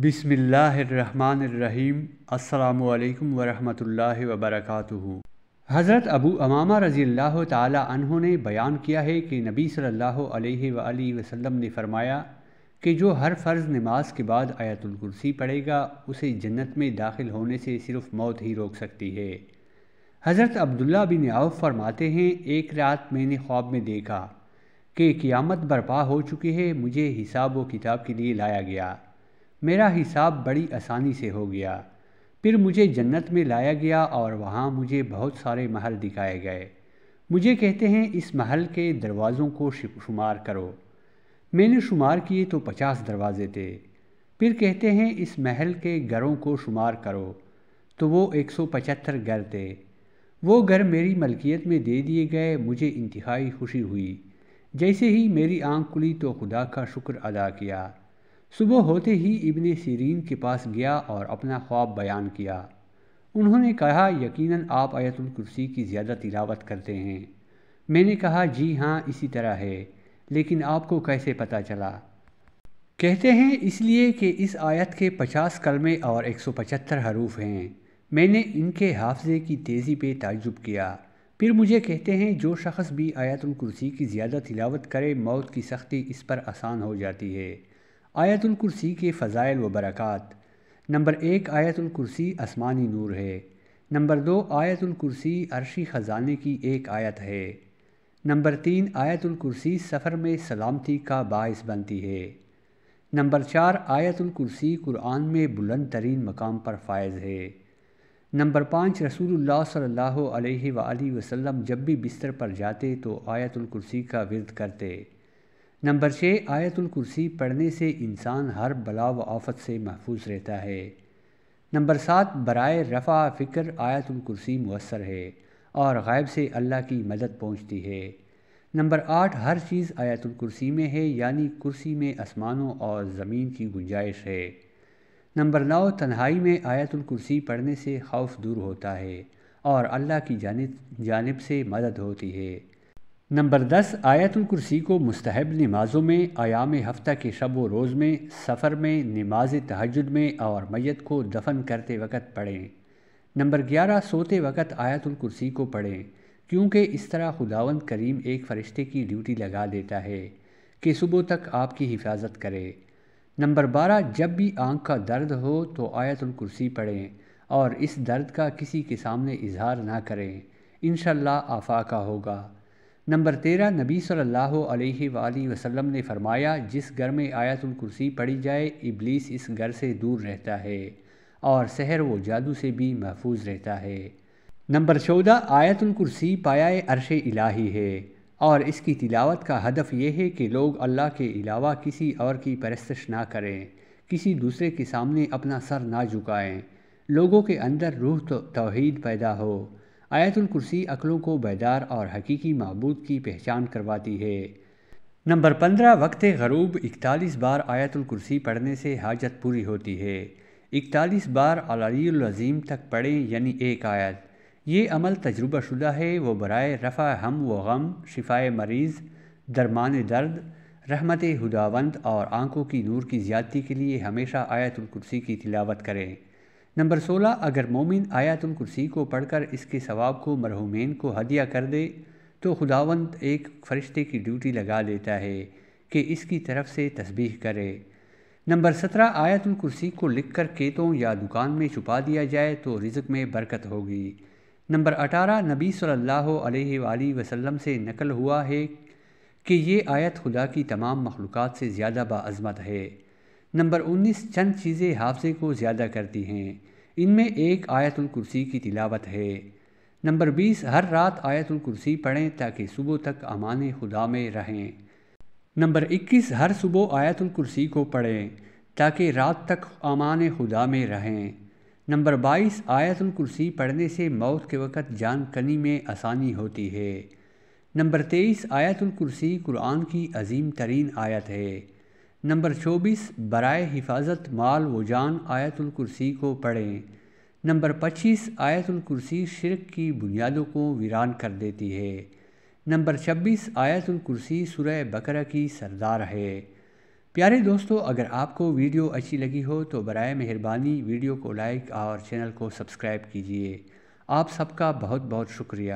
بسم اللہ الرحمن الرحیم۔ السلام علیکم ورحمۃ اللہ وبرکاتہ۔ حضرت ابو امامہ رضی اللہ تعالی عنہ نے بیان کیا ہے کہ نبی صلی اللہ علیہ وآلہ وسلم نے فرمایا کہ جو ہر فرض نماز کے بعد آیت الکرسی پڑھے گا اسے جنت میں داخل ہونے سے صرف موت ہی روک سکتی ہے۔ حضرت عبداللہ بن عوف فرماتے ہیں، ایک رات میں نے خواب میں دیکھا کہ قیامت برپا ہو چکی ہے، مجھے حساب و کتاب کے لیے لایا گیا، میرا حساب بڑی آسانی سے ہو گیا، پھر مجھے جنت میں لایا گیا اور وہاں مجھے بہت سارے محل دکھائے گئے، مجھے کہتے ہیں اس محل کے دروازوں کو شمار کرو، میں نے شمار کیے تو 50 دروازے تھے، پھر کہتے ہیں اس محل کے گھروں کو شمار کرو تو وہ 175 گھر تھے، وہ گھر میری ملکیت میں دے دیے گئے، مجھے انتہائی خوشی ہوئی، جیسے ہی میری آنکھ کھلی تو خدا کا شکر ادا کیا، صبح ہوتے ہی ابن سیرین کے پاس گیا اور اپنا خواب بیان کیا، انہوں نے کہا یقیناً آپ آیت الکرسی کی زیادہ تلاوت کرتے ہیں، میں نے کہا جی ہاں اسی طرح ہے، لیکن آپ کو کیسے پتہ چلا؟ کہتے ہیں اس لیے کہ اس آیت کے 50 کلمے اور 175 حروف ہیں، میں نے ان کے حافظے کی تیزی پہ تعجب کیا، پھر مجھے کہتے ہیں جو شخص بھی آیت الکرسی کی زیادہ تلاوت کرے موت کی سختی اس پر آسان ہو جاتی ہے۔ آیت الکرسی کے فضائل و برکات۔ نمبر 1، آیت الکرسی آسمانی نور ہے۔ نمبر 2، آیت الکرسی عرشی خزانے کی ایک آیت ہے۔ نمبر 3، آیت الکرسی سفر میں سلامتی کا باعث بنتی ہے۔ نمبر 4، آیت الکرسی قرآن میں بلند ترین مقام پر فائز ہے۔ نمبر 5، رسول اللہ صلی اللہ علیہ وآلہ وسلم جب بھی بستر پر جاتے تو آیت الکرسی کا ورد کرتے۔ نمبر 6، آیت الکرسی پڑھنے سے انسان ہر بلا و آفت سے محفوظ رہتا ہے۔ نمبر 7، برائے رفع فکر آیت الکرسی مؤثر ہے اور غیب سے اللہ کی مدد پہنچتی ہے۔ نمبر 8، ہر چیز آیت الکرسی میں ہے، یعنی کرسی میں آسمانوں اور زمین کی گنجائش ہے۔ نمبر 9، تنہائی میں آیت الکرسی پڑھنے سے خوف دور ہوتا ہے اور اللہ کی جانب سے مدد ہوتی ہے۔ نمبر 10، آیت الکرسی کو مستحب نمازوں میں، ایام ہفتہ کے شب و روز میں، سفر میں، نماز تہجد میں اور میت کو دفن کرتے وقت پڑھیں۔ نمبر 11، سوتے وقت آیت الکرسی کو پڑھیں، کیونکہ اس طرح خداوند کریم ایک فرشتے کی ڈیوٹی لگا دیتا ہے کہ صبح تک آپ کی حفاظت کرے۔ نمبر 12، جب بھی آنکھ کا درد ہو تو آیت الکرسی پڑھیں اور اس درد کا کسی کے سامنے اظہار نہ کریں، انشاءاللہ آفاقہ ہوگا۔ نمبر 13، نبی صلی اللہ علیہ وآلہ وسلم نے فرمایا جس گھر میں آیت الکرسی پڑھی جائے ابلیس اس گھر سے دور رہتا ہے اور سحر و جادو سے بھی محفوظ رہتا ہے۔ نمبر 14، آیت الکرسی پایۂ عرش الہی ہے اور اس کی تلاوت کا ہدف یہ ہے کہ لوگ اللہ کے علاوہ کسی اور کی پرستش نہ کریں، کسی دوسرے کے سامنے اپنا سر نہ جھکائیں، لوگوں کے اندر روح توحید پیدا ہو۔ آیت الکرسی عقلوں کو بیدار اور حقیقی معبود کی پہچان کرواتی ہے۔ نمبر 15، وقت غروب 41 بار آیت الکرسی پڑھنے سے حاجت پوری ہوتی ہے۔ 41 بار العلی العظیم تک پڑھیں، یعنی ایک آیت۔ یہ عمل تجربہ شدہ ہے، وہ برائے رفع ہم و غم، شفائے مریض، درمان درد، رحمت خداوند اور آنکھوں کی نور کی زیادتی کے لیے ہمیشہ آیت الکرسی کی تلاوت کریں۔ نمبر 16، اگر مومن آیت الکرسی کو پڑھ کر اس کے ثواب کو مرحومین کو ہدیہ کر دے تو خداوند ایک فرشتے کی ڈیوٹی لگا دیتا ہے کہ اس کی طرف سے تسبیح کرے۔ نمبر 17، آیت الکرسی کو لکھ کر کھیتوں یا دکان میں چھپا دیا جائے تو رزق میں برکت ہوگی۔ نمبر 18، نبی صلی اللہ علیہ وآلہ وسلم سے نقل ہوا ہے کہ یہ آیت خدا کی تمام مخلوقات سے زیادہ باعظمت ہے۔ نمبر 19، چند چیزیں حافظے کو زیادہ کرتی ہیں، ان میں ایک آیت الکرسی کی تلاوت ہے۔ نمبر 20، ہر رات آیت الکرسی پڑھیں تاکہ صبح تک امان خدا میں رہیں۔ نمبر 21، ہر صبح آیت الکرسی کو پڑھیں تاکہ رات تک امان خدا میں رہیں۔ نمبر 22، آیت الکرسی پڑھنے سے موت کے وقت جان کنی میں آسانی ہوتی ہے۔ نمبر 23، آیت الکرسی قرآن کی عظیم ترین آیت ہے۔ نمبر 24، برائے حفاظت مال و جان آیت الکرسی کو پڑھیں۔ نمبر 25، آیت الکرسی شرک کی بنیادوں کو ویران کر دیتی ہے۔ نمبر 26، آیت الکرسی سورہ بقرہ کی سردار ہے۔ پیارے دوستو، اگر آپ کو ویڈیو اچھی لگی ہو تو برائے مہربانی ویڈیو کو لائک اور چینل کو سبسکرائب کیجیے۔ آپ سب کا بہت بہت شکریہ۔